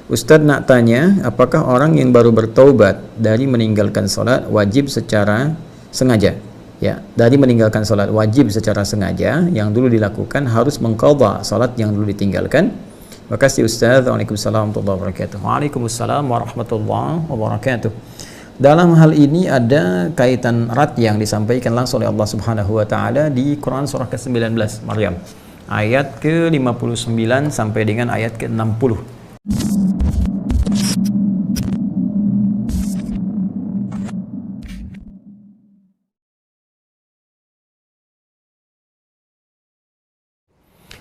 Ustadz nak tanya, apakah orang yang baru bertaubat dari meninggalkan sholat wajib secara sengaja? Ya, dari meninggalkan sholat wajib secara sengaja, yang dulu dilakukan harus mengqadha sholat yang dulu ditinggalkan. Makasih Ustadz. Waalaikumsalam warahmatullahi wabarakatuh. Waalaikumsalam warahmatullahi wabarakatuh. Dalam hal ini ada kaitan erat yang disampaikan langsung oleh Allah Subhanahu wa taala di Quran surah ke-19 Maryam, ayat ke-59 sampai dengan ayat ke-60.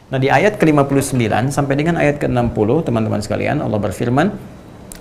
Nah, di ayat ke-59 sampai dengan ayat ke-60, teman-teman sekalian, Allah berfirman,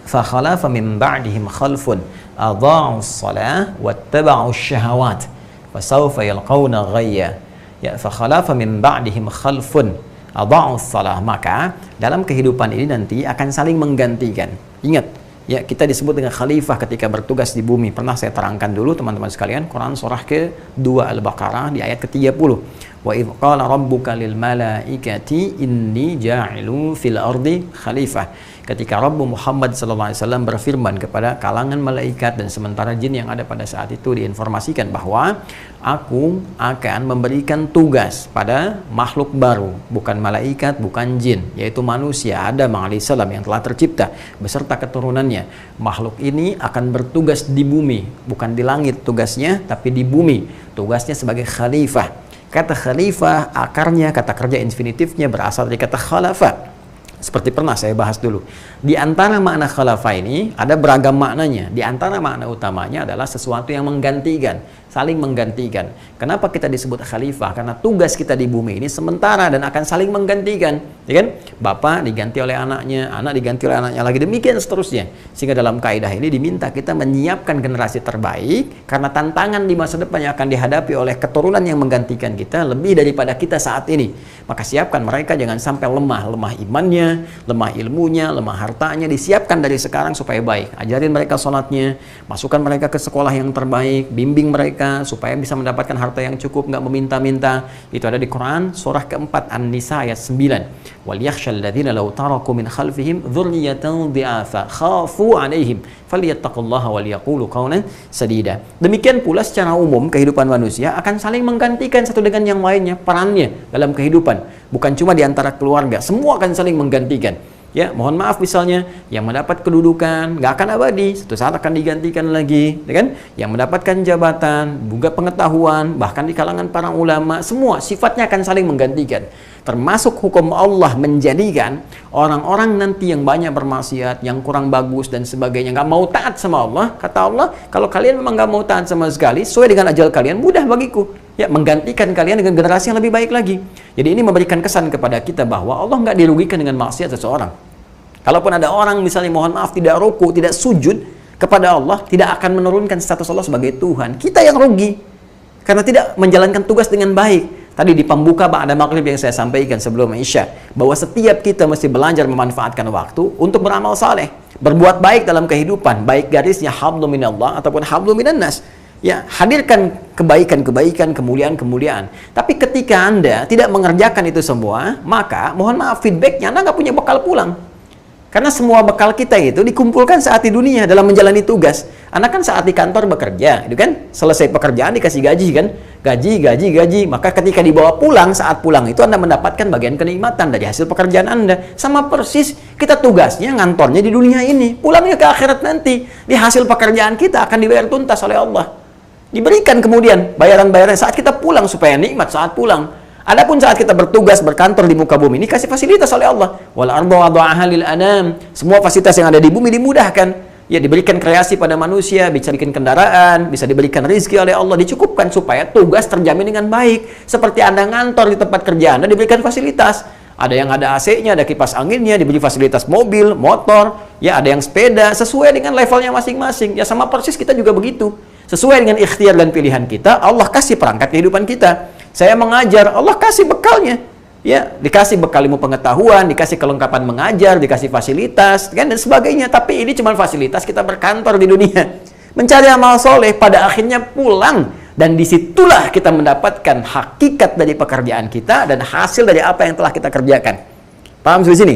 "Fa khalafa min ba'dihim khalfun adha'u shalah wattaba'u syahawat fasawfa yalqawna ghayya." Ya, fa khalafa min ba'dihim khalfun adha'u shalah, maka dalam kehidupan ini nanti akan saling menggantikan. Ingat, ya, kita disebut dengan khalifah ketika bertugas di bumi. Pernah saya terangkan dulu teman-teman sekalian, Quran surah ke-2 Al-Baqarah di ayat ke-30. Wa idh qala rabbuka lil malaikati inni ja'ilu fil ardi khalifah. Ketika Rabbu Muhammad SAW berfirman kepada kalangan malaikat dan sementara jin yang ada pada saat itu, diinformasikan bahwa aku akan memberikan tugas pada makhluk baru, bukan malaikat, bukan jin, yaitu manusia Adam alaihissalam yang telah tercipta beserta keturunannya. Makhluk ini akan bertugas di bumi, bukan di langit tugasnya, tapi di bumi tugasnya sebagai khalifah. Kata khalifah akarnya, kata kerja infinitifnya berasal dari kata khalafa. Seperti pernah saya bahas dulu. Di antara makna khalafah ini ada beragam maknanya. Di antara makna utamanya adalah sesuatu yang menggantikan, saling menggantikan. Kenapa kita disebut khalifah? Karena tugas kita di bumi ini sementara dan akan saling menggantikan, ya kan? Bapak diganti oleh anaknya, anak diganti oleh anaknya lagi, demikian seterusnya. Sehingga dalam kaidah ini diminta kita menyiapkan generasi terbaik, karena tantangan di masa depan yang akan dihadapi oleh keturunan yang menggantikan kita lebih daripada kita saat ini. Maka siapkan mereka jangan sampai lemah imannya, lemah ilmunya, lemah hartanya. Disiapkan dari sekarang supaya baik. Ajarin mereka sholatnya, masukkan mereka ke sekolah yang terbaik, bimbing mereka supaya bisa mendapatkan harta yang cukup, nggak meminta-minta. Itu ada di Quran surah keempat An-Nisa ayat 9. Wal yakhshal ladzina law taraku min khalfihim dzurriyyatan dhi'afa khafu 'alaihim falyattaqullaha wal yaqulu qawlan sadida. Demikian pula secara umum kehidupan manusia akan saling menggantikan satu dengan yang lainnya perannya dalam kehidupan. Bukan cuma di antara keluarga, semua akan saling menggantikan. Ya, mohon maaf misalnya yang mendapat kedudukan nggak akan abadi, suatu saat akan digantikan lagi, ya kan? Yang mendapatkan jabatan, juga pengetahuan, bahkan di kalangan para ulama, semua sifatnya akan saling menggantikan. Termasuk hukum Allah menjadikan orang-orang nanti yang banyak bermaksiat, yang kurang bagus dan sebagainya, nggak mau taat sama Allah. Kata Allah, kalau kalian memang nggak mau taat sama sekali, sesuai dengan ajal kalian, mudah bagiku. Ya, menggantikan kalian dengan generasi yang lebih baik lagi. Jadi ini memberikan kesan kepada kita bahwa Allah nggak dirugikan dengan maksiat seseorang. Kalaupun ada orang misalnya mohon maaf tidak ruku, tidak sujud kepada Allah, tidak akan menurunkan status Allah sebagai Tuhan. Kita yang rugi karena tidak menjalankan tugas dengan baik. Tadi di pembuka ba'da maghrib yang saya sampaikan sebelum Isya, bahwa setiap kita mesti belajar memanfaatkan waktu untuk beramal saleh, berbuat baik dalam kehidupan, baik garisnya hablum minallah ataupun hablum minan nas. Ya, hadirkan kebaikan-kebaikan, kemuliaan-kemuliaan. Tapi ketika Anda tidak mengerjakan itu semua, maka mohon maaf feedbacknya Anda nggak punya bekal pulang. Karena semua bekal kita itu dikumpulkan saat di dunia dalam menjalani tugas. Anda kan saat di kantor bekerja, itu kan selesai pekerjaan dikasih gaji kan, gaji. Maka ketika dibawa pulang, saat pulang itu Anda mendapatkan bagian kenikmatan dari hasil pekerjaan Anda. Sama persis kita tugasnya ngantornya di dunia ini, pulangnya ke akhirat nanti. Di hasil pekerjaan kita akan dibayar tuntas oleh Allah. Diberikan kemudian bayaran-bayaran saat kita pulang supaya nikmat saat pulang. Adapun saat kita bertugas berkantor di muka bumi ini kasih fasilitas oleh Allah. Wal ardu wada'aha lil anam. Semua fasilitas yang ada di bumi dimudahkan. Ya, diberikan kreasi pada manusia, bisa bikin kendaraan, bisa diberikan rezeki oleh Allah, dicukupkan supaya tugas terjamin dengan baik. Seperti Anda ngantor di tempat kerja Anda diberikan fasilitas. Ada yang ada AC-nya, ada kipas anginnya, diberi fasilitas mobil, motor, ya ada yang sepeda, sesuai dengan levelnya masing-masing. Ya sama persis kita juga begitu. Sesuai dengan ikhtiar dan pilihan kita, Allah kasih perangkat kehidupan kita. Saya mengajar, Allah kasih bekalnya. Ya, dikasih bekal ilmu pengetahuan, dikasih kelengkapan mengajar, dikasih fasilitas, kan, dan sebagainya. Tapi ini cuma fasilitas kita berkantor di dunia. Mencari amal soleh, pada akhirnya pulang. Dan disitulah kita mendapatkan hakikat dari pekerjaan kita dan hasil dari apa yang telah kita kerjakan. Paham sampai sini?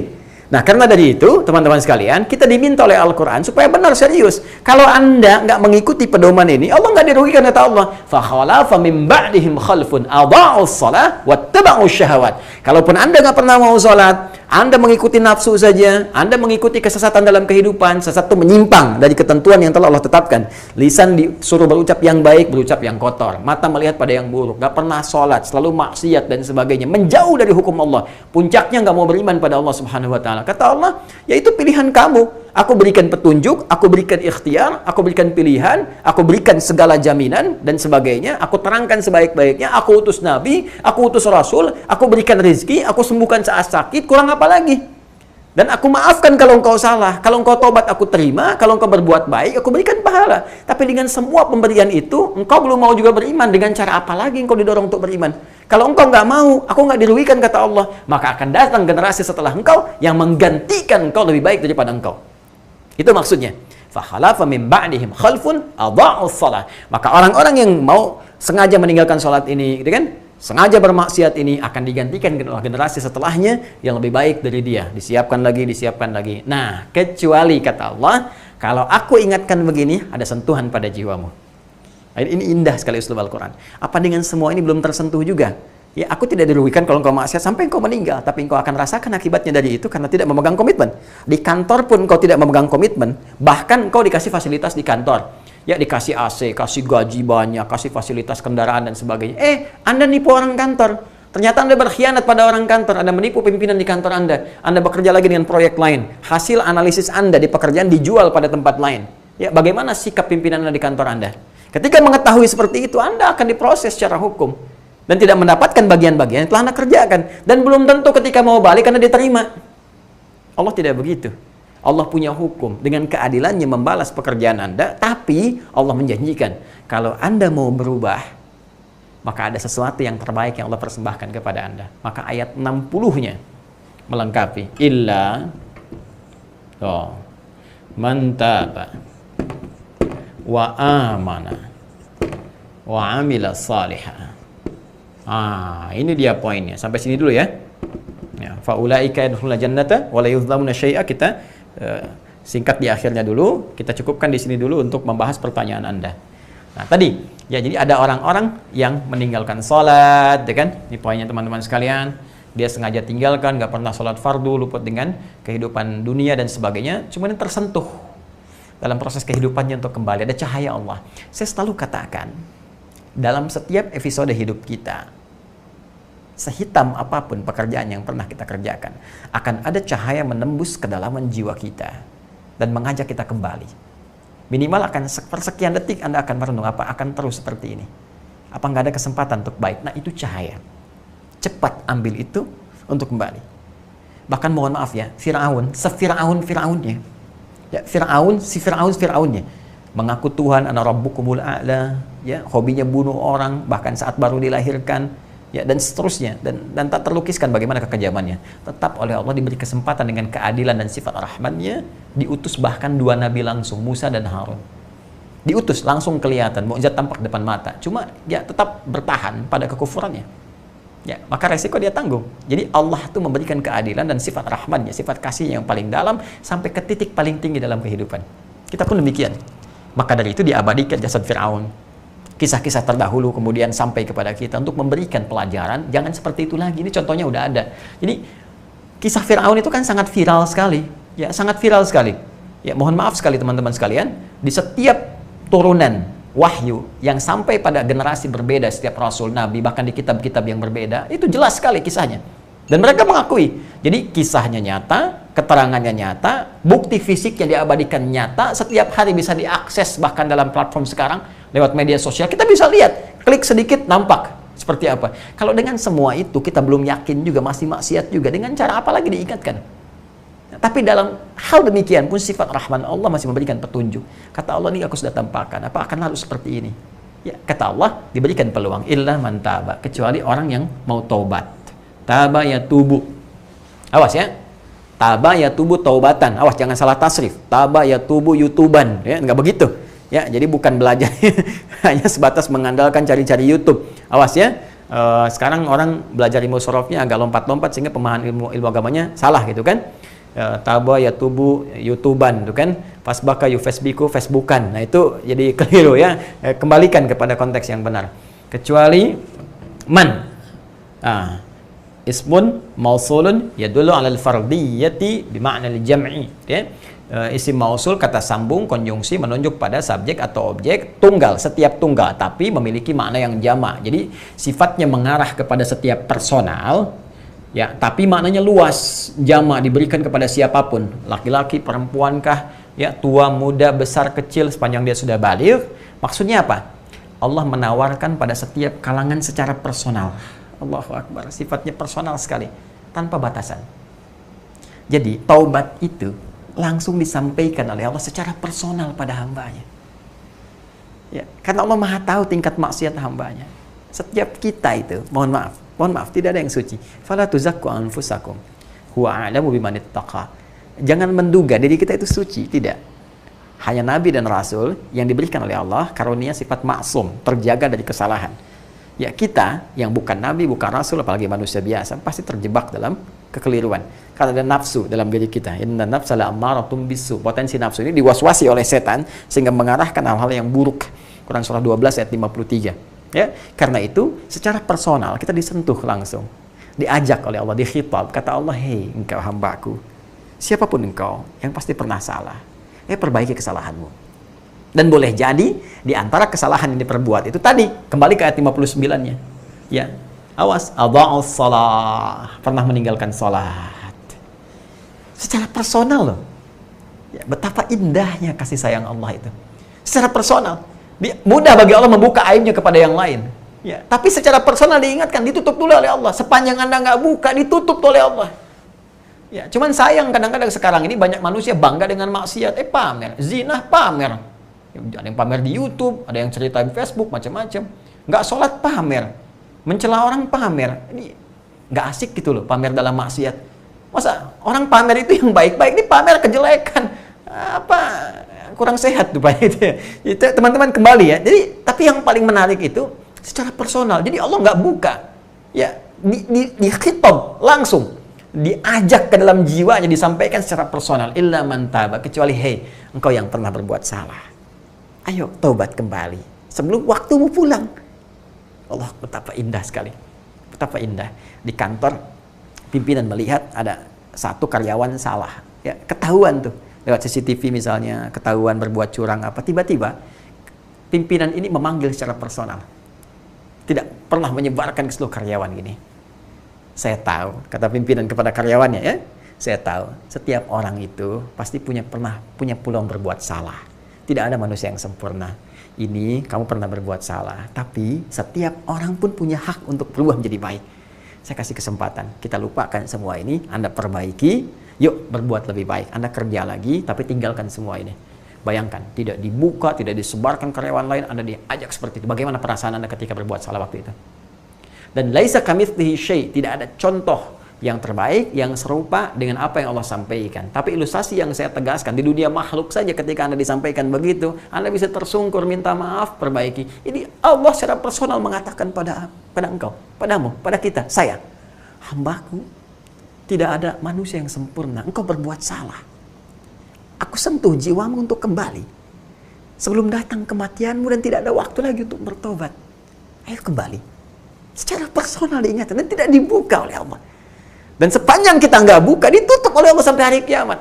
Nah, karena dari itu, teman-teman sekalian, kita diminta oleh Al-Quran supaya benar serius. Kalau Anda nggak mengikuti pedoman ini, Allah nggak dirugikan, kata Allah. فَخَلَفَ مِنْ بَعْدِهِمْ خَلْفٌ أَضَاعُوا الصَّلَاةَ وَاتَّبَعُوا الشَّهَوَاتِ. Kalaupun Anda nggak pernah mau sholat, Anda mengikuti nafsu saja, Anda mengikuti kesesatan dalam kehidupan, sesat itu menyimpang dari ketentuan yang telah Allah tetapkan. Lisan disuruh berucap yang baik, berucap yang kotor. Mata melihat pada yang buruk, nggak pernah sholat, selalu maksiat dan sebagainya. Menjauh dari hukum Allah. Puncaknya nggak mau beriman pada Allah Subhanahu Wa Taala. Kata Allah, yaitu pilihan kamu. Aku berikan petunjuk, aku berikan ikhtiar, aku berikan pilihan, aku berikan segala jaminan dan sebagainya. Aku terangkan sebaik-baiknya. Aku utus Nabi, aku utus Rasul, aku berikan rezeki, aku sembuhkan saat sakit. Kurang apa lagi? Dan aku maafkan kalau engkau salah. Kalau engkau tobat, aku terima. Kalau engkau berbuat baik, aku berikan pahala. Tapi dengan semua pemberian itu, engkau belum mau juga beriman. Dengan cara apa lagi engkau didorong untuk beriman? Kalau engkau nggak mau, aku nggak dirugikan, kata Allah. Maka akan datang generasi setelah engkau yang menggantikan engkau lebih baik daripada engkau. Itu maksudnya. فَخَلَفَ مِنْ بَعْدِهِمْ خَلْفٌ أَضَاعُوا الصَّلَاةَ. Maka orang-orang yang mau sengaja meninggalkan sholat ini, gitu kan? Sengaja bermaksiat ini akan digantikan oleh generasi setelahnya yang lebih baik dari dia. Disiapkan lagi, disiapkan lagi. Nah, kecuali kata Allah, kalau aku ingatkan begini, ada sentuhan pada jiwamu. Ini indah sekali uslub Al-Quran. Apa dengan semua ini belum tersentuh juga? Ya, aku tidak dirugikan kalau engkau maksiat sampai engkau meninggal, tapi engkau akan rasakan akibatnya dari itu karena tidak memegang komitmen. Di kantor pun engkau tidak memegang komitmen, bahkan engkau dikasih fasilitas di kantor. Ya, dikasih AC, kasih gaji banyak, kasih fasilitas kendaraan dan sebagainya. Anda nipu orang kantor. Ternyata Anda berkhianat pada orang kantor. Anda menipu pimpinan di kantor Anda. Anda bekerja lagi dengan proyek lain. Hasil analisis Anda di pekerjaan dijual pada tempat lain. Ya, bagaimana sikap pimpinan Anda di kantor Anda? Ketika mengetahui seperti itu, Anda akan diproses secara hukum. Dan tidak mendapatkan bagian-bagian yang telah Anda kerjakan. Dan belum tentu ketika mau balik Anda diterima. Allah tidak begitu. Allah punya hukum. Dengan keadilannya membalas pekerjaan Anda. Tapi Allah menjanjikan, kalau Anda mau berubah, maka ada sesuatu yang terbaik yang Allah persembahkan kepada Anda. Maka ayat 60-nya melengkapi. Illa man taba wa amana wa amila salihah. Ini dia poinnya. Sampai sini dulu ya. Faulaika yadkhuluna jannata wa la yuzlamuna syai'a. Kita singkat di akhirnya dulu. Kita cukupkan di sini dulu untuk membahas pertanyaan Anda. Nah, tadi ya, jadi ada orang-orang yang meninggalkan sholat, ya kan? Ini poinnya teman-teman sekalian. Dia sengaja tinggalkan, nggak pernah sholat fardu, luput dengan kehidupan dunia dan sebagainya. Cuma tersentuh dalam proses kehidupannya untuk kembali. Ada cahaya Allah. Saya selalu katakan, dalam setiap episode hidup kita, sehitam apapun pekerjaan yang pernah kita kerjakan, akan ada cahaya menembus kedalaman jiwa kita dan mengajak kita kembali. Minimal akan persekian detik Anda akan merenung, apa akan terus seperti ini? Apa nggak ada kesempatan untuk baik? Nah, itu cahaya. Cepat ambil itu untuk kembali. Bahkan mohon maaf ya, Fir'aun, Fir'aunnya. Ya, Fir'aunnya. Mengaku Tuhan, ana rabbukumul a'la, ya, hobinya bunuh orang, bahkan saat baru dilahirkan, ya, dan seterusnya, dan tak terlukiskan bagaimana kekejamannya. Tetap oleh Allah diberi kesempatan dengan keadilan dan sifat rahmatnya, diutus bahkan 2 nabi langsung, Musa dan Harun. Diutus langsung kelihatan, mukjizat tampak depan mata. Cuma dia tetap bertahan pada kekufurannya. Ya, maka resiko dia tanggung. Jadi Allah itu memberikan keadilan dan sifat rahmatnya, sifat kasihnya yang paling dalam sampai ke titik paling tinggi dalam kehidupan. Kita pun demikian. Maka dari itu diabadikan jasad Fir'aun. Kisah-kisah terdahulu kemudian sampai kepada kita untuk memberikan pelajaran, jangan seperti itu lagi. Ini contohnya udah ada. Jadi kisah Fir'aun itu kan sangat viral sekali. Ya, sangat viral sekali. Ya, mohon maaf sekali teman-teman sekalian, di setiap turunan wahyu yang sampai pada generasi berbeda, setiap rasul, nabi, bahkan di kitab-kitab yang berbeda, itu jelas sekali kisahnya. Dan mereka mengakui. Jadi kisahnya nyata, keterangannya nyata, bukti fisik yang diabadikan nyata, setiap hari bisa diakses bahkan dalam platform sekarang, lewat media sosial, kita bisa lihat, klik sedikit, nampak seperti apa. Kalau dengan semua itu, kita belum yakin juga, masih maksiat juga, dengan cara apa lagi diingatkan? Tapi dalam hal demikian pun sifat rahman Allah masih memberikan petunjuk. Kata Allah, ini aku sudah tampakkan, apa akan harus seperti ini? Ya, kata Allah, diberikan peluang, illa man taba, kecuali orang yang mau taubat. Taba ya tubu. Awas ya. Taba ya tubu taubatan. Awas jangan salah tasrif. Taba ya tubu YouTuban. Ya, enggak begitu. Ya, jadi bukan belajar hanya sebatas mengandalkan cari-cari YouTube. Awas ya. Sekarang orang belajar ilmu sorofnya agak lompat-lompat sehingga pemahaman ilmu agamanya salah gitu kan. Taba ya tubu YouTubean itu kan, fasbaka yufasbiku Facebookan. Nah itu jadi keliru ya. Kembalikan kepada konteks yang benar. Kecuali man. Ismun mausulun yadullu 'alal fardiyyati bima'na al-jam'i, ya. Isim mausul kata sambung konjungsi menunjuk pada subjek atau objek tunggal, setiap tunggal tapi memiliki makna yang jamak. Jadi sifatnya mengarah kepada setiap personal, ya, tapi maknanya luas, jamak, diberikan kepada siapapun, laki-laki, perempuankah, ya, tua, muda, besar, kecil, sepanjang dia sudah baligh. Maksudnya apa? Allah menawarkan pada setiap kalangan secara personal. Allahu Akbar, sifatnya personal sekali, tanpa batasan. Jadi taubat itu langsung disampaikan oleh Allah secara personal pada hambanya. Ya, karena Allah Maha tahu tingkat maksiat hambanya. Setiap kita itu, mohon maaf, tidak ada yang suci. Fala tuzakku anfusakum, huwa a'lamu biman ittaqa. Jangan menduga diri kita itu suci, tidak. Hanya Nabi dan Rasul yang diberikan oleh Allah karunia sifat maksum, terjaga dari kesalahan. Ya, kita yang bukan Nabi, bukan Rasul, apalagi manusia biasa, pasti terjebak dalam kekeliruan. Karena ada nafsu dalam diri kita. Inna nafsa la'ammaratun bisu. Potensi nafsu ini diwaswasi oleh setan sehingga mengarahkan hal-hal yang buruk. Quran surah 12 ayat 53. Ya, karena itu secara personal kita disentuh langsung. Diajak oleh Allah, dikhitab. Kata Allah, "Hei, engkau hambaku, siapapun engkau yang pasti pernah salah, perbaiki kesalahanmu." Dan boleh jadi di antara kesalahan yang diperbuat itu tadi, kembali ke ayat 59-nya. Ya, awas, adha'us shalah, pernah meninggalkan salat. Secara personal loh. Ya, betapa indahnya kasih sayang Allah itu. Secara personal, mudah bagi Allah membuka aibnya kepada yang lain. Ya, tapi secara personal diingatkan, ditutup dulu oleh Allah. Sepanjang Anda nggak buka, ditutup oleh Allah. Ya, cuman sayang kadang-kadang sekarang ini banyak manusia bangga dengan maksiat, pamer, zina pamer. Ada yang pamer di YouTube, ada yang cerita di Facebook, macam-macam. Nggak sholat pamer, mencela orang pamer. Ini nggak asik gitu loh, pamer dalam maksiat. Masa orang pamer itu yang baik-baik, ini pamer kejelekan. Apa, kurang sehat tuh Pak itu. Itu teman-teman kembali ya. Jadi, tapi yang paling menarik itu secara personal. Jadi Allah nggak buka, ya, di khitab langsung, diajak ke dalam jiwanya, disampaikan secara personal. Illa man taba, kecuali hei, engkau yang pernah berbuat salah. Ayo taubat kembali sebelum waktumu pulang. Allah, betapa indah sekali. Betapa indah. Di kantor pimpinan melihat ada satu karyawan salah. Ya, ketahuan tuh lewat CCTV misalnya, ketahuan berbuat curang apa, tiba-tiba pimpinan ini memanggil secara personal. Tidak pernah menyebarkan ke seluruh karyawan gini. Saya tahu, kata pimpinan kepada karyawannya, ya, saya tahu setiap orang itu pasti pernah punya peluang berbuat salah. Tidak ada manusia yang sempurna. Ini kamu pernah berbuat salah, tapi setiap orang pun punya hak untuk berubah menjadi baik. Saya kasih kesempatan, kita lupakan semua ini, Anda perbaiki, yuk berbuat lebih baik. Anda kerja lagi, tapi tinggalkan semua ini. Bayangkan, tidak dibuka, tidak disebarkan karyawan lain, Anda diajak seperti itu. Bagaimana perasaan Anda ketika berbuat salah waktu itu? Dan laisa kamitslihi syai', tidak ada contoh yang terbaik, yang serupa dengan apa yang Allah sampaikan. Tapi ilustrasi yang saya tegaskan, di dunia makhluk saja ketika Anda disampaikan begitu, Anda bisa tersungkur, minta maaf, perbaiki. Ini Allah secara personal mengatakan pada engkau, padamu, pada kita, saya, hambaku, tidak ada manusia yang sempurna. Engkau berbuat salah. Aku sentuh jiwamu untuk kembali. Sebelum datang kematianmu dan tidak ada waktu lagi untuk bertobat. Ayo kembali. Secara personal diingatkan dan tidak dibuka oleh Allah. Dan sepanjang kita nggak buka, ditutup oleh Allah sampai hari kiamat.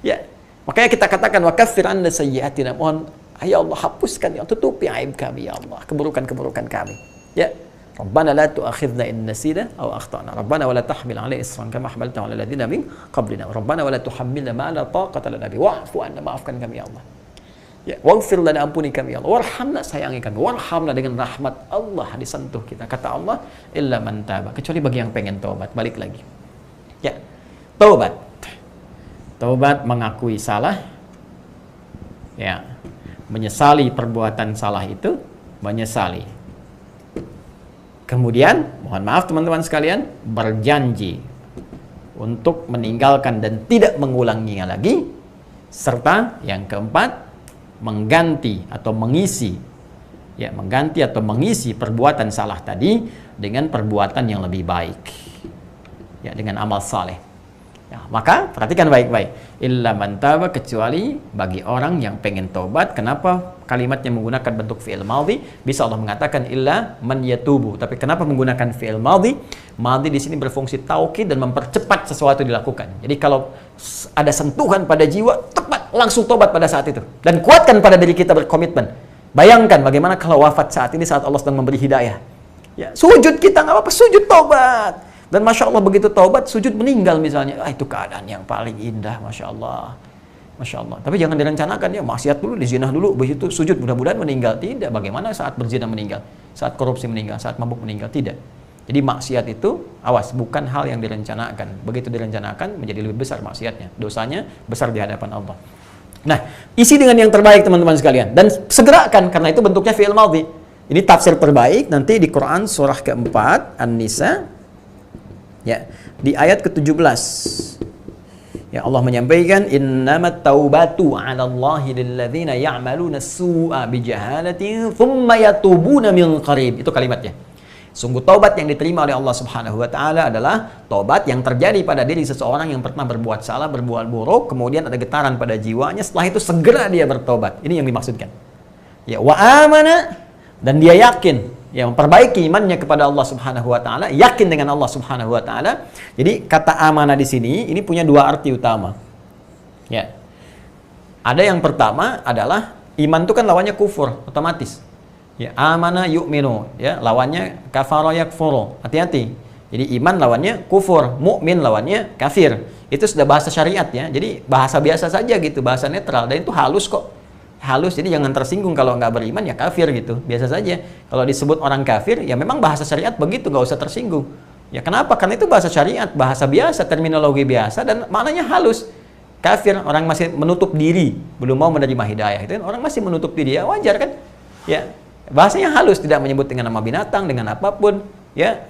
Ya, makanya kita katakan wa kaffir 'anna sayyi'atina, mohon ya Allah hapuskan, ya tutupi aib kami ya Allah, keburukan-keburukan kami. Ya, Rabbana la tu'akhidna in nasina aw akhtana. Rabbana wa la tahmil 'alaina isran kama hamaltahu 'ala alladziina min qablina. Rabbana wa la tuhammilna ma la taqata lana bihi wa'fu 'anna, maafkan kami ya Allah. Ya, waghfir lana, ampuni kami ya Allah. Warhamna, sayangi kami. Warhamna, dengan rahmat Allah disentuh kita. Kata Allah, illa man taba, kecuali bagi yang pengen taubat. Balik lagi. Ya, taubat. Taubat mengakui salah. Ya, menyesali perbuatan salah itu, menyesali. Kemudian, mohon maaf teman-teman sekalian, berjanji untuk meninggalkan dan tidak mengulanginya lagi. Serta yang keempat, mengganti atau mengisi, ya, mengganti atau mengisi perbuatan salah tadi dengan perbuatan yang lebih baik, ya, dengan amal saleh. Ya, maka perhatikan baik-baik. Illa man taba, kecuali bagi orang yang pengen tobat. Kenapa kalimatnya menggunakan bentuk fi'il madhi? Bisa Allah mengatakan illa man yatubu. Tapi kenapa menggunakan fi'il madhi? Madhi di sini berfungsi taukid dan mempercepat sesuatu dilakukan. Jadi kalau ada sentuhan pada jiwa, tepat langsung tobat pada saat itu. Dan kuatkan pada diri kita berkomitmen. Bayangkan bagaimana kalau wafat saat ini saat Allah sedang memberi hidayah. Ya, sujud kita nggak apa-apa, sujud tobat. Dan Masya Allah begitu taubat, sujud meninggal misalnya. Itu keadaan yang paling indah, Masya Allah. Masya Allah. Tapi jangan direncanakan ya, maksiat dulu, dizinah dulu, begitu sujud mudah-mudahan meninggal. Tidak, bagaimana saat berzina meninggal, saat korupsi meninggal, saat mabuk meninggal, tidak. Jadi maksiat itu, awas, bukan hal yang direncanakan. Begitu direncanakan, menjadi lebih besar maksiatnya. Dosanya besar di hadapan Allah. Nah, isi dengan yang terbaik teman-teman sekalian. Dan segerakan, karena itu bentuknya fi'il madhi. Ini tafsir terbaik, nanti di Quran surah keempat, An-Nisa, ya, di ayat ke-17. Ya, Allah menyampaikan innamat taubatu 'ala Allahi lilladzina ya'maluna as-su'a bijahalatin thumma yatubuna min qarib. Itu kalimatnya. Sungguh taubat yang diterima oleh Allah Subhanahu wa taala adalah taubat yang terjadi pada diri seseorang yang pernah berbuat salah, berbuat buruk, kemudian ada getaran pada jiwanya, setelah itu segera dia bertobat. Ini yang dimaksudkan. Ya, wa amana, dan dia yakin, yang memperbaiki imannya kepada Allah Subhanahu wa taala, yakin dengan Allah Subhanahu wa taala. Jadi kata amanah di sini ini punya dua arti utama. Ya. Ada yang pertama adalah iman itu kan lawannya kufur, otomatis. Ya, amana yu'minu, ya, lawannya kafara yakfuru. Hati-hati. Jadi iman lawannya kufur, mukmin lawannya kafir. Itu sudah bahasa syariat ya. Jadi bahasa biasa saja gitu, bahasa netral, dan itu halus kok. Halus, jadi jangan tersinggung kalau nggak beriman ya kafir gitu, biasa saja. Kalau disebut orang kafir, ya memang bahasa syariat begitu, nggak usah tersinggung. Ya kenapa? Karena itu bahasa syariat, bahasa biasa, terminologi biasa, dan maknanya halus. Kafir, orang masih menutup diri, belum mau menerima hidayah, itu kan orang masih menutup diri, ya wajar kan? Ya, bahasanya halus, tidak menyebut dengan nama binatang, dengan apapun. Ya,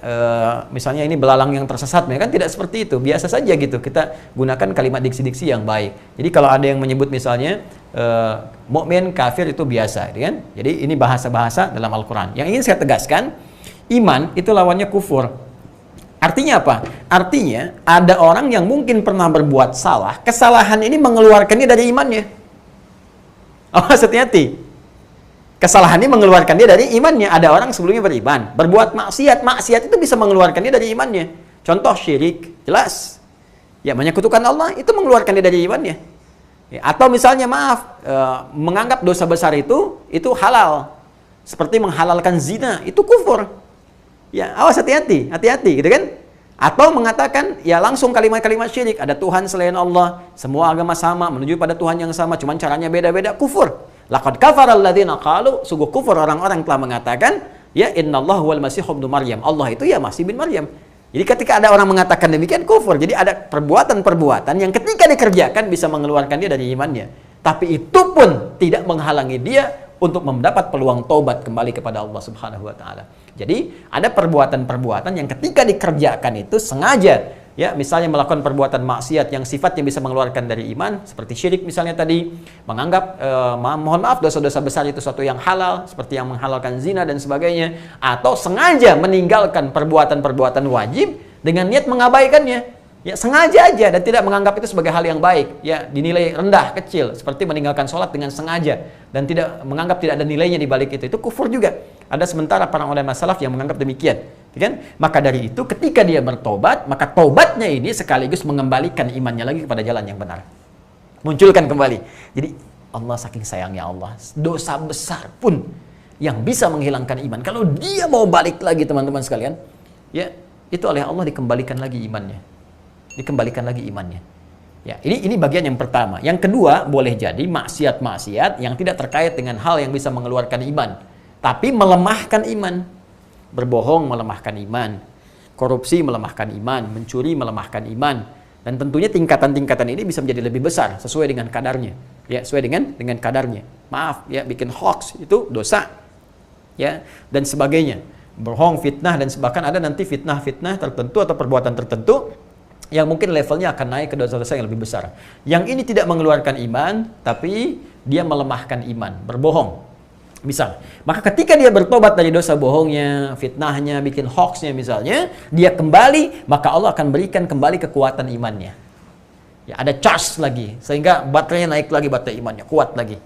misalnya ini belalang yang tersesat, kan tidak seperti itu, biasa saja gitu. Kita gunakan kalimat diksi-diksi yang baik. Jadi kalau ada yang menyebut misalnya mukmin, kafir, itu biasa, kan? Jadi ini bahasa-bahasa dalam Al-Quran. Yang ingin saya tegaskan, iman itu lawannya kufur. Artinya apa? Artinya ada orang yang mungkin pernah berbuat salah, kesalahan ini mengeluarkannya dari imannya. Oh, hati-hati. Kesalahan ini mengeluarkan dia dari imannya. Ada orang sebelumnya beriman, berbuat maksiat. Maksiat itu bisa mengeluarkan dia dari imannya. Contoh syirik, jelas. Ya, menyekutukan Allah, itu mengeluarkan dia dari imannya. Ya, atau misalnya, maaf, menganggap dosa besar itu halal. Seperti menghalalkan zina, itu kufur. Ya, awas, hati-hati, hati-hati, gitu kan? Atau mengatakan, ya langsung kalimat-kalimat syirik. Ada Tuhan selain Allah, semua agama sama, menuju pada Tuhan yang sama, cuman caranya beda-beda, kufur. Laqad kafara alladziina qalu, sungguh kufur orang-orang telah mengatakan, ya innallaha huwal masih ibnu Maryam. Allah itu ya Masih bin Maryam. Jadi ketika ada orang mengatakan demikian, kufur. Jadi ada perbuatan-perbuatan yang ketika dikerjakan bisa mengeluarkan dia dari imannya. Tapi itu pun tidak menghalangi dia untuk mendapat peluang taubat kembali kepada Allah Subhanahu wa taala. Jadi ada perbuatan-perbuatan yang ketika dikerjakan itu sengaja, ya, misalnya melakukan perbuatan maksiat yang sifatnya bisa mengeluarkan dari iman, seperti syirik misalnya tadi, menganggap mohon maaf dosa-dosa besar itu suatu yang halal, seperti yang menghalalkan zina dan sebagainya, atau sengaja meninggalkan perbuatan-perbuatan wajib dengan niat mengabaikannya, ya sengaja aja, dan tidak menganggap itu sebagai hal yang baik, ya dinilai rendah, kecil, seperti meninggalkan sholat dengan sengaja dan tidak menganggap tidak ada nilainya di balik itu kufur juga. Ada sementara para ulama salaf yang menganggap demikian. Kan? Maka dari itu ketika dia bertobat, maka tobatnya ini sekaligus mengembalikan imannya lagi kepada jalan yang benar. Munculkan kembali. Jadi Allah saking sayangnya Allah, dosa besar pun yang bisa menghilangkan iman, kalau dia mau balik lagi teman-teman sekalian, ya itu oleh Allah dikembalikan lagi imannya. Dikembalikan lagi imannya. Ya, ini bagian yang pertama. Yang kedua, boleh jadi maksiat-maksiat yang tidak terkait dengan hal yang bisa mengeluarkan iman, tapi melemahkan iman. Berbohong melemahkan iman, korupsi melemahkan iman, mencuri melemahkan iman, dan tentunya tingkatan-tingkatan ini bisa menjadi lebih besar sesuai dengan kadarnya, ya sesuai dengan kadarnya. Maaf, ya bikin hoax itu dosa, ya dan sebagainya, berbohong, fitnah, dan bahkan ada nanti fitnah-fitnah tertentu atau perbuatan tertentu yang mungkin levelnya akan naik ke dosa-dosa yang lebih besar. Yang ini tidak mengeluarkan iman, tapi dia melemahkan iman, berbohong. Misal, maka ketika dia bertobat dari dosa bohongnya, fitnahnya, bikin hoaxnya misalnya, dia kembali, maka Allah akan berikan kembali kekuatan imannya. Ya, ada charge lagi, sehingga baterainya naik lagi, baterai imannya kuat lagi.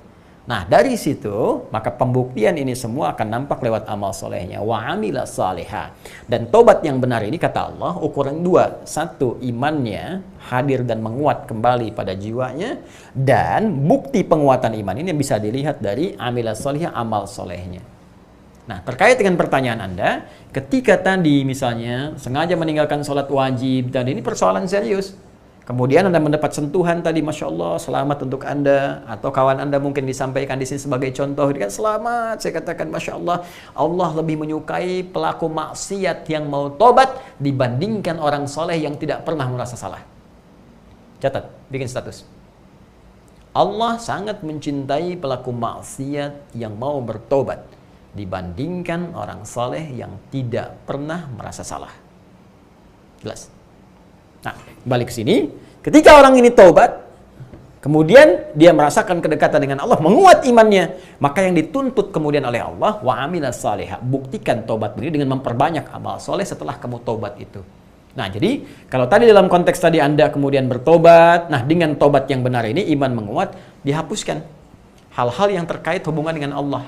Nah, dari situ, maka pembuktian ini semua akan nampak lewat amal solehnya. Wa amila salihah. Dan tobat yang benar ini, kata Allah, ukuran dua. Satu, imannya hadir dan menguat kembali pada jiwanya. Dan bukti penguatan iman ini bisa dilihat dari amila salihah, amal solehnya. Nah, terkait dengan pertanyaan Anda, ketika tadi misalnya sengaja meninggalkan sholat wajib, dan ini persoalan serius. Kemudian Anda mendapat sentuhan tadi, Masya Allah, selamat untuk Anda. Atau kawan Anda mungkin disampaikan di sini sebagai contoh, dia selamat, saya katakan Masya Allah, Allah lebih menyukai pelaku maksiat yang mau tobat dibandingkan orang soleh yang tidak pernah merasa salah. Catat, bikin status. Allah sangat mencintai pelaku maksiat yang mau bertobat dibandingkan orang soleh yang tidak pernah merasa salah. Jelas? Nah, balik ke sini, ketika orang ini taubat, kemudian dia merasakan kedekatan dengan Allah, menguat imannya, maka yang dituntut kemudian oleh Allah, wa amilas salihah, buktikan taubat ini dengan memperbanyak amal soleh setelah kamu taubat itu. Nah, jadi kalau tadi dalam konteks tadi Anda kemudian bertobat, nah dengan taubat yang benar ini iman menguat, dihapuskan hal-hal yang terkait hubungan dengan Allah.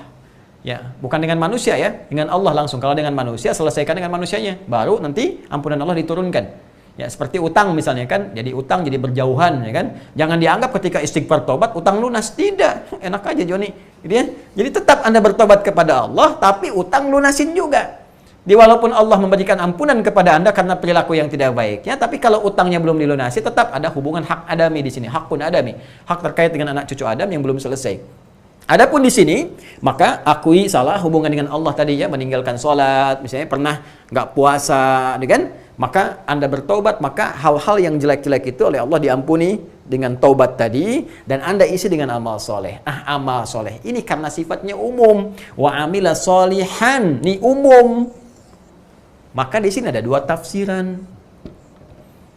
Ya, bukan dengan manusia ya, dengan Allah langsung. Kalau dengan manusia, selesaikan dengan manusianya, baru nanti ampunan Allah diturunkan. Ya, seperti utang misalnya kan, jadi utang jadi berjauhan ya kan. Jangan dianggap ketika istighfar tobat utang lunas, tidak. Enak aja Joni, gitu ya. Jadi tetap Anda bertobat kepada Allah, tapi utang lunasin juga. Walaupun Allah memberikan ampunan kepada Anda karena perilaku yang tidak baik, ya, tapi kalau utangnya belum dilunasi, tetap ada hubungan hak adami di sini, hakun adami, hak terkait dengan anak cucu Adam yang belum selesai. Adapun di sini, maka akui salah hubungan dengan Allah tadi ya, meninggalkan sholat, misalnya pernah nggak puasa, kan? Maka Anda bertobat, maka hal-hal yang jelek-jelek itu oleh Allah diampuni dengan taubat tadi, dan Anda isi dengan amal soleh. Amal soleh ini karena sifatnya umum, wa amila solihan, ini umum. Maka di sini ada dua tafsiran.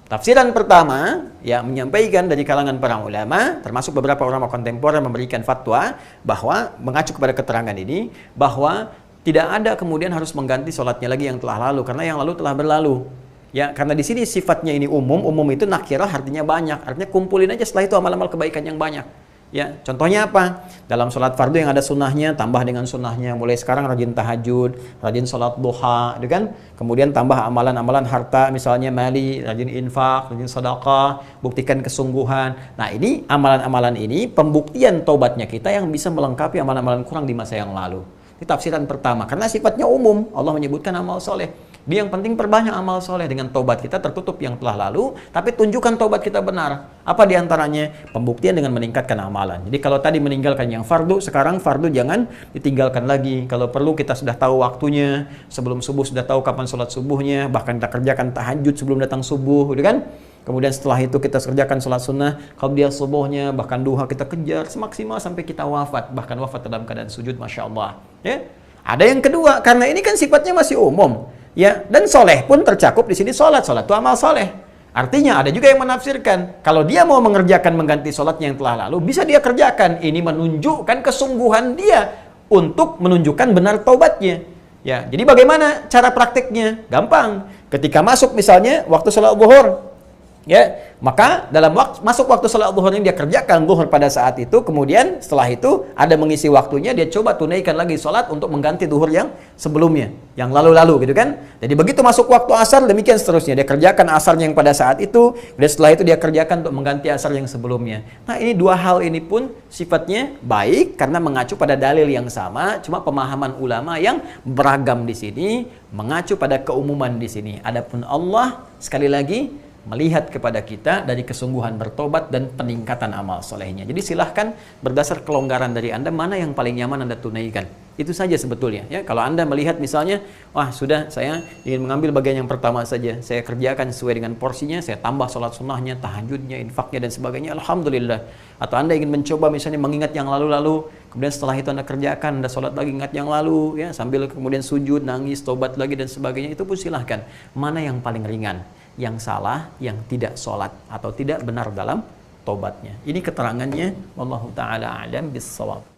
Tafsiran pertama, ya, menyampaikan dari kalangan para ulama, termasuk beberapa ulama kontemporer memberikan fatwa bahwa mengacu kepada keterangan ini, bahwa tidak ada kemudian harus mengganti sholatnya lagi yang telah lalu, karena yang lalu telah berlalu. Ya, karena di sini sifatnya ini umum itu nakirah artinya banyak, artinya kumpulin aja setelah itu amal-amal kebaikan yang banyak. Ya, contohnya apa? Dalam sholat fardu yang ada sunnahnya, tambah dengan sunnahnya. Mulai sekarang rajin tahajud, rajin sholat duha, kan? Kemudian tambah amalan-amalan harta, misalnya mali, rajin infak, rajin sedekah, buktikan kesungguhan. Nah, ini amalan-amalan ini pembuktian taubatnya kita yang bisa melengkapi amalan-amalan kurang di masa yang lalu. Ini tafsiran pertama, karena sifatnya umum. Allah menyebutkan amal soleh. Dia yang penting perbanyak amal soleh, dengan taubat kita tertutup yang telah lalu, tapi tunjukkan taubat kita benar. Apa diantaranya? Pembuktian dengan meningkatkan amalan. Jadi kalau tadi meninggalkan yang fardu, sekarang fardu jangan ditinggalkan lagi. Kalau perlu kita sudah tahu waktunya, sebelum subuh sudah tahu kapan sholat subuhnya, bahkan kita kerjakan tahajud sebelum datang subuh, gitu kan? Kemudian setelah itu kita kerjakan sholat sunnah, qabliyah subuhnya, bahkan duha kita kejar semaksimal sampai kita wafat, bahkan wafat dalam keadaan sujud, Masya Allah. Ya? Ada yang kedua, karena ini kan sifatnya masih umum. Ya, dan soleh pun tercakup di sini sholat itu amal soleh. Artinya ada juga yang menafsirkan kalau dia mau mengerjakan mengganti sholatnya yang telah lalu, bisa dia kerjakan. Ini menunjukkan kesungguhan dia untuk menunjukkan benar taubatnya. Ya, jadi bagaimana cara praktiknya? Gampang. Ketika masuk misalnya waktu sholat zuhur, ya, maka dalam masuk waktu sholat zuhur ini dia kerjakan zuhur pada saat itu, kemudian setelah itu ada mengisi waktunya, dia coba tunaikan lagi sholat untuk mengganti zuhur yang sebelumnya, yang lalu-lalu, gitu kan. Jadi begitu masuk waktu asar, demikian seterusnya, dia kerjakan asarnya yang pada saat itu, dan setelah itu dia kerjakan untuk mengganti asar yang sebelumnya. Nah, ini dua hal ini pun sifatnya baik karena mengacu pada dalil yang sama, cuma pemahaman ulama yang beragam di sini mengacu pada keumuman di sini. Adapun Allah sekali lagi melihat kepada kita dari kesungguhan bertobat dan peningkatan amal solehnya. Jadi silahkan berdasar kelonggaran dari Anda, mana yang paling nyaman Anda tunaikan. Itu saja sebetulnya. Ya, kalau Anda melihat misalnya, wah sudah saya ingin mengambil bagian yang pertama saja, saya kerjakan sesuai dengan porsinya, saya tambah sholat sunnahnya, tahajudnya, infaknya dan sebagainya, Alhamdulillah. Atau Anda ingin mencoba misalnya mengingat yang lalu-lalu, kemudian setelah itu Anda kerjakan, Anda sholat lagi ingat yang lalu, ya, sambil kemudian sujud, nangis, tobat lagi dan sebagainya, itu pun silahkan. Mana yang paling ringan? Yang salah, yang tidak sholat atau tidak benar dalam tobatnya. Ini keterangannya. Wallahu ta'ala a'lam bis-shawab.